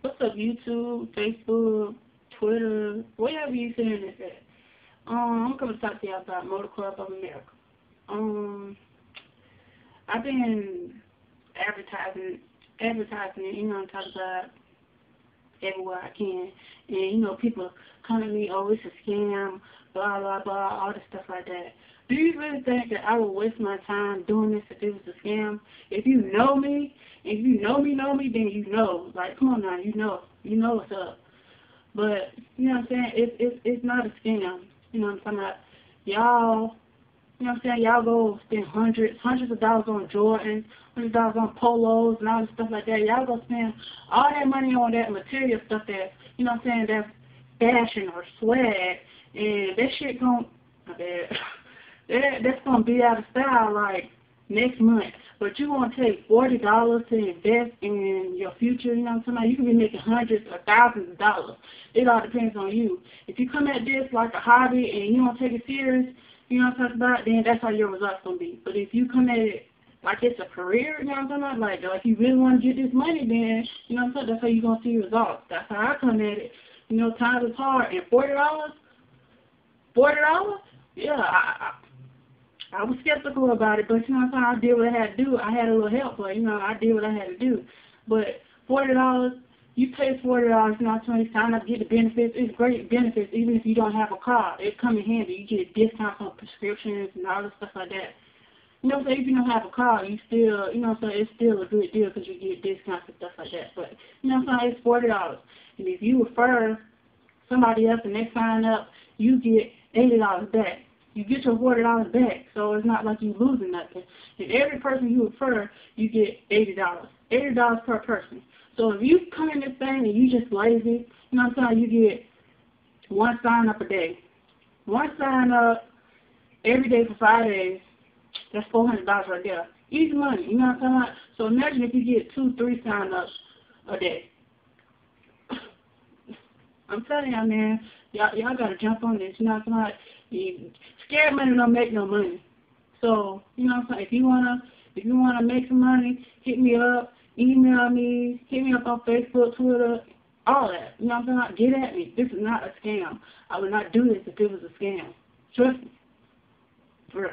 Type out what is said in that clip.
What's up, YouTube, Facebook, Twitter, wherever you seeing this at? I'm coming to talk to y'all about Motor Club of America. Um, I've been advertising it, talk about everywhere I can. And, people come to me, oh, it's a scam, blah, blah, blah, all this stuff like that. Do you really think that I would waste my time doing this if it was a scam? If you know me, then you know. Like, come on now, you know what's up. But, you know what I'm saying, it's not a scam. You know what I'm talking about? Y'all, you know what I'm saying, y'all go spend hundreds of dollars on Jordans, $100 on polos and all this stuff like that. Y'all go spend all that money on that material stuff that, you know what I'm saying, that's fashion or swag, and that shit gon' that's gonna be out of style like next month. But you want to take $40 to invest in your future, you know what I'm talking about? You can be making hundreds or thousands of dollars. It all depends on you. If you come at this like a hobby and you don't take it serious, you know what I'm talking about, then that's how your results going to be. But if you come at it like it's a career, you know what I'm talking about, like you really want to get this money, then, you know what I'm saying, that's how you're going to see results. That's how I come at it. You know, times is hard. And $40? Yeah, I was skeptical about it, but you know what I'm saying, I did what I had to do. I had a little help, but I did what I had to do. But $40, you pay $40, you know what I'm saying, sign up, get the benefits. It's great benefits, even if you don't have a car. It come in handy. You get discounts on prescriptions and all this stuff like that. You know what I'm saying, if you don't have a car, you still, you know what I'm saying, it's still a good deal because you get discounts and stuff like that. But, you know what I'm saying, it's $40. And if you refer somebody else and they sign up, you get $80 back. You get your $40 back, so it's not like you losing nothing. And every person you refer, you get $80. $80 per person. So if you come in this thing and you just lazy, you know what I'm saying, you get one sign up a day. One sign up every day for 5 days, that's $400 right there. Easy money, you know what I'm talking about? So imagine if you get 2-3 sign ups a day. I'm telling y'all, man, y'all gotta jump on this, you know what I'm talking about? Scared money don't make no money. So, you know what I'm saying, if you wanna make some money, hit me up, email me, hit me up on Facebook, Twitter, all that. You know what I'm saying? Get at me. This is not a scam. I would not do this if it was a scam. Trust me. For real.